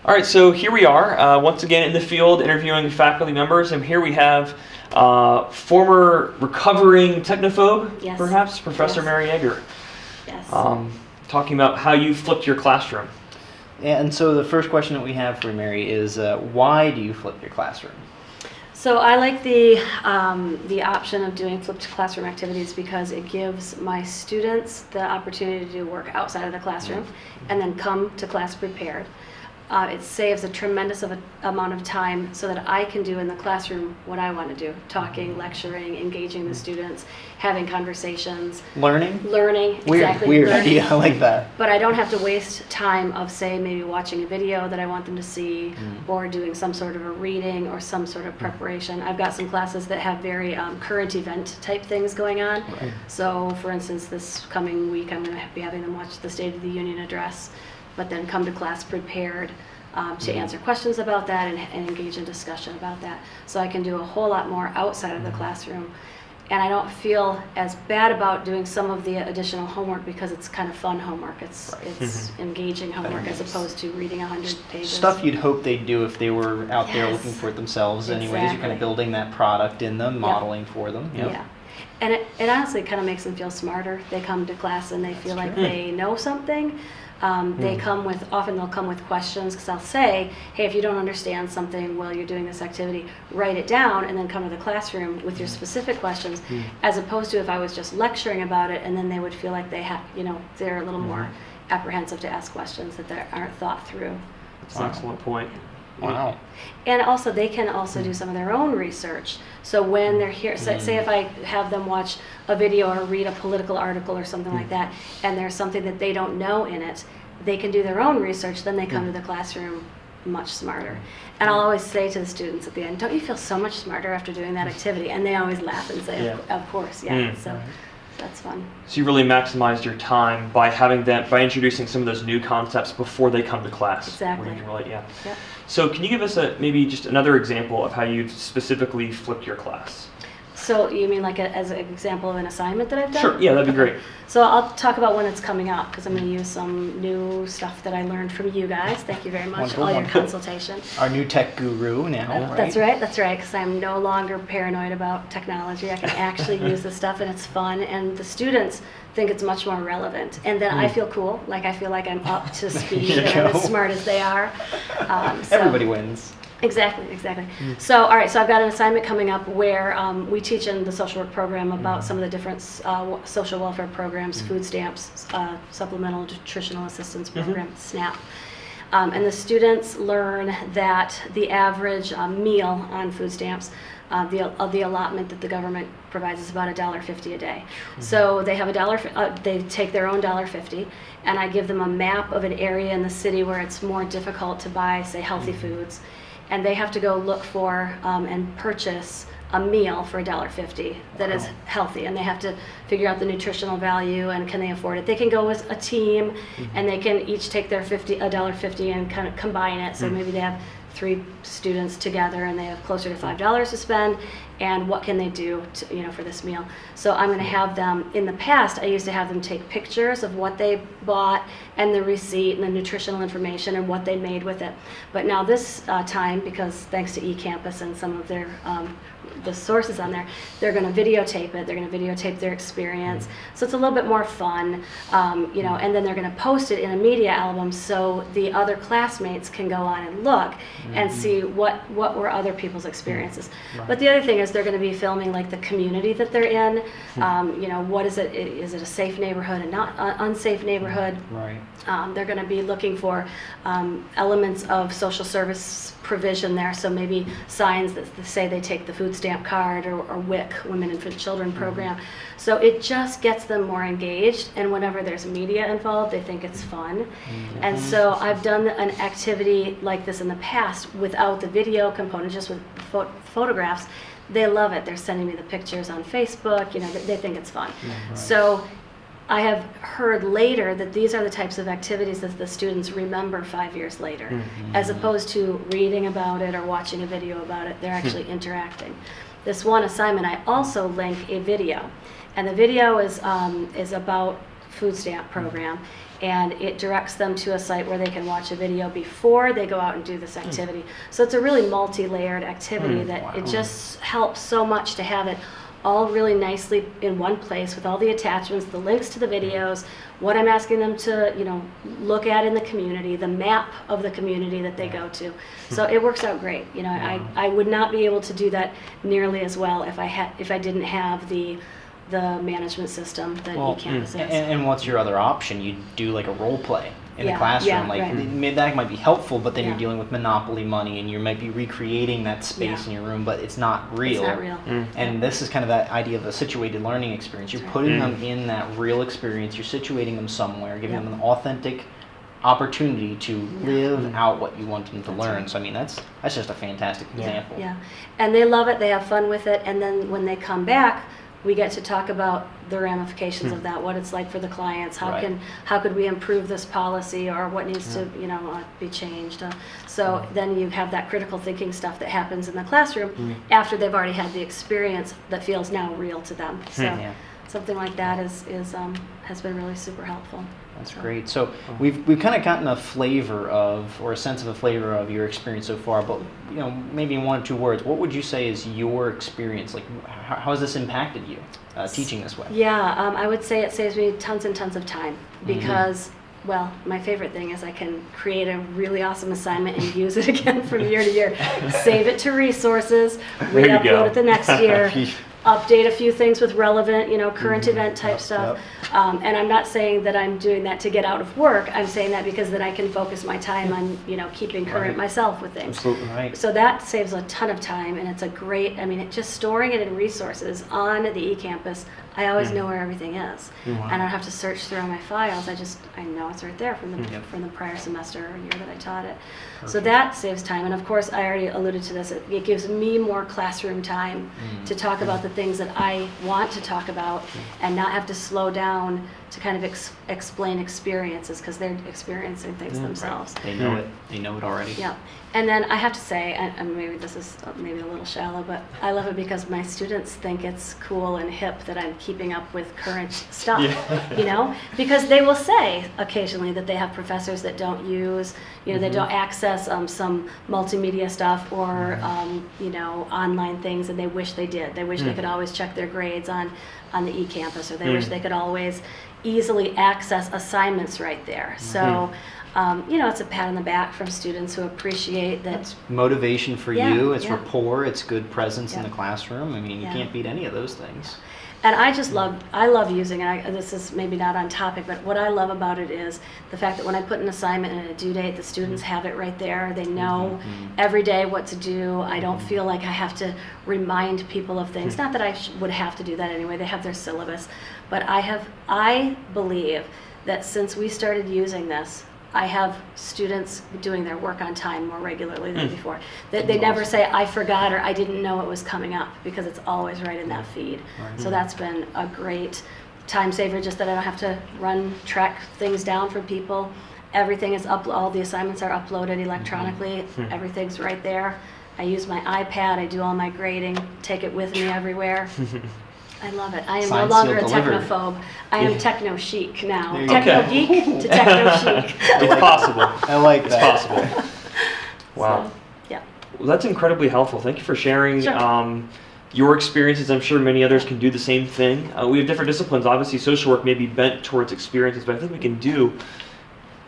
All right, so here we are, once again in the field interviewing faculty members, and here we have former recovering technophobe, Yes. perhaps, Professor Yes. Mary Yager, Yes. talking about how you flipped your classroom. And so the first question that we have for Mary is, why do you flip your classroom? So I like the option of doing flipped classroom activities because it gives my students the opportunity to do work outside of the classroom and then come to class prepared. It saves a tremendous amount of time so that I can do in the classroom what I want to do, talking, lecturing, engaging the students, having conversations. Learning? Learning, Weird, exactly. weird learning. idea, I like that. But I don't have to waste time of, say, maybe watching a video that I want them to see or doing some sort of a reading or some sort of preparation. I've got some classes that have very current event type things going on. Right. So, for instance, this coming week I'm going to be having them watch the State of the Union address, but then come to class prepared to answer questions about that and engage in discussion about that. So I can do a whole lot more outside of the classroom. And I don't feel as bad about doing some of the additional homework because it's kind of fun homework. It's engaging homework as opposed to reading 100 pages. Stuff you'd hope they'd do if they were out there Yes. looking for it themselves anyways. You're kind Exactly. of building that product in them, modeling for them. Yep. Yeah. And it honestly kind of makes them feel smarter. They come to class and they feel like they know something. Often they'll come with questions because I'll say, hey, if you don't understand something while you're doing this activity, write it down and then come to the classroom with your specific questions, as opposed to if I was just lecturing about it and then they would feel like they're a little more apprehensive to ask questions that aren't thought through. That's an excellent point. Wow. And also, they can also do some of their own research. So when they're here, say if I have them watch a video or read a political article or something like that, and there's something that they don't know in it, they can do their own research, then they come to the classroom much smarter. And I'll always say to the students at the end, don't you feel so much smarter after doing that activity? And they always laugh and say, of course, yeah. So that's fun. So you really maximized your time by introducing some of those new concepts before they come to class. Exactly. Where you can relate, Yep. So can you give us maybe just another example of how you specifically flipped your class? So you mean like as an example of an assignment that I've done? Sure, yeah, that'd be great. So I'll talk about when it's coming up because I'm going to use some new stuff that I learned from you guys. Thank you very much, Wonderful, all your wonderful. consultation. Our new tech guru now, right? That's right, because I'm no longer paranoid about technology. I can actually use this stuff and it's fun and the students think it's much more relevant. And then I feel cool, like I feel like I'm up to speed There you and I'm go. as smart as they are. Everybody wins. Exactly. So, all right, so I've got an assignment coming up where we teach in the social work program about some of the different social welfare programs, food stamps, supplemental nutritional assistance program, SNAP. And the students learn that the average meal on food stamps, the allotment that the government provides is about $1.50 a day. So they have they take their own $1.50, and I give them a map of an area in the city where it's more difficult to buy, say, healthy foods. And they have to go look for and purchase a meal for $1.50 that is healthy, and they have to figure out the nutritional value and can they afford it. They can go with a team, and they can each take their $1.50 and kind of combine it. So maybe they have 3 students together and they have closer to $5 to spend, and what can they do for this meal. So I'm going to have them, in the past I used to have them take pictures of what they bought and the receipt and the nutritional information and what they made with it. But now this time, because thanks to eCampus and some of their the sources on there, they're going to videotape it. They're going to videotape their experience. So it's a little bit more fun, and then they're going to post it in a media album so the other classmates can go on and look and see what were other people's experiences. But the other thing is they're going to be filming like the community that they're in. What is it? Is it a safe neighborhood and not unsafe neighborhood? Right. They're going to be looking for elements of social service provision there, so maybe signs that say they take the food stamp card or WIC, Women, Infant, Children program. So it just gets them more engaged, and whenever there's media involved, they think it's fun. And so I've done an activity like this in the past without the video component, just with photographs. They love it. They're sending me the pictures on Facebook. They think it's fun. So I have heard later that these are the types of activities that the students remember 5 years later, as opposed to reading about it or watching a video about it. They're actually interacting. This one assignment, I also link a video, and the video is about food stamp program, and it directs them to a site where they can watch a video before they go out and do this activity. So it's a really multi-layered activity that it just helps so much to have it all really nicely in one place with all the attachments, the links to the videos, what I'm asking them to, look at in the community, the map of the community that they go to. So it works out great. I would not be able to do that nearly as well if I didn't have the management system that eCampus is. And what's your other option? You do like a role play in the Yeah, classroom. right. That might be helpful, but then Yeah. you're dealing with Monopoly money, and you might be recreating that space in your room, but it's not real. It's not real. And this is kind of that idea of a situated learning experience. You're putting them in that real experience. You're situating them somewhere, giving them an authentic opportunity to live out what you want them to learn. right. So I mean, that's just a fantastic example. Yeah, and they love it, they have fun with it, and then when they come back, we get to talk about the ramifications of that, what it's like for the clients, how could we improve this policy, or what needs to be changed. So then you have that critical thinking stuff that happens in the classroom after they've already had the experience that feels now real to them. So something like that has been really super helpful. That's great. So we've kind of gotten a flavor of, or a sense of a flavor of your experience so far, but maybe in 1 or 2 words, what would you say is your experience? Like, how has this impacted you, teaching this way? Yeah, I would say it saves me tons and tons of time because, well, my favorite thing is I can create a really awesome assignment and use it again from year to year. Save it to resources, re-upload it the next year. Update a few things with relevant, current event type stuff. And I'm not saying that I'm doing that to get out of work. I'm saying that because then I can focus my time on, keeping current myself with things. Absolutely right. So that saves a ton of time, and it's a great, just storing it in resources on the eCampus, I always know where everything is. And I don't have to search through all my files. I know it's right there from the prior semester or year that I taught it. Perfect. So that saves time. And of course, I already alluded to this, it gives me more classroom time to talk about the things that I want to talk about and not have to slow down to kind of explain experiences, because they're experiencing things themselves. Right. They know it. They know it already. Yeah. And then I have to say, and maybe this is maybe a little shallow, but I love it because my students think it's cool and hip that I'm keeping up with current stuff, because they will say occasionally that they have professors that don't use, they don't access some multimedia stuff or, online things, and they wish they did. They wish they could always check their grades on the eCampus, or they wish they could always easily access assignments right there. So, it's a pat on the back from students who appreciate that. It's motivation for you. It's rapport. It's good presence in the classroom. I mean, you can't beat any of those things. And I love using it. This is maybe not on topic, but what I love about it is the fact that when I put an assignment and a due date, the students have it right there. They know every day what to do. I don't feel like I have to remind people of things. Not that I would have to do that anyway. They have their syllabus. But I believe that since we started using this, I have students doing their work on time more regularly than before. They never say, I forgot, or I didn't know it was coming up, because it's always right in that feed. Right. So that's been a great time saver, just that I don't have to track things down for people. Everything is all the assignments are uploaded electronically. Everything's right there. I use my iPad, I do all my grading, take it with me everywhere. I love it. I am no longer a technophobe. I am techno chic now. Techno geek to techno chic. It's possible. I like that. It's possible. Wow. So, yeah. Well, that's incredibly helpful. Thank you for sharing your experiences. I'm sure many others can do the same thing. We have different disciplines. Obviously, social work may be bent towards experiences, but I think we can do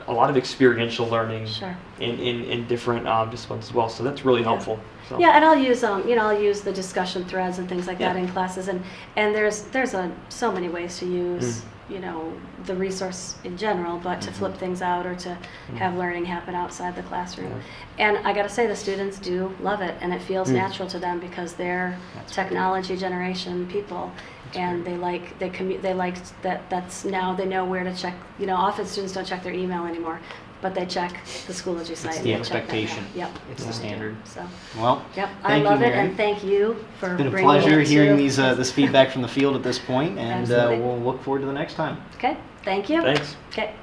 a lot of experiential learning in different disciplines as well. So that's really helpful. So. Yeah, and I'll use I'll use the discussion threads and things like that in classes, and there's so many ways to use the resource in general, but to flip things out or to have learning happen outside the classroom. And I got to say, the students do love it, and it feels natural to them because they're technology generation people. And they like that's now they know where to check. Often students don't check their email anymore, but they check the Schoology site. It's the expectation. Yep. It's the standard. So. Well. Yep. I love it, and thank you for bringing it. It's been a pleasure hearing this feedback from the field at this point, and we'll look forward to the next time. Okay. Thank you. Thanks. Okay.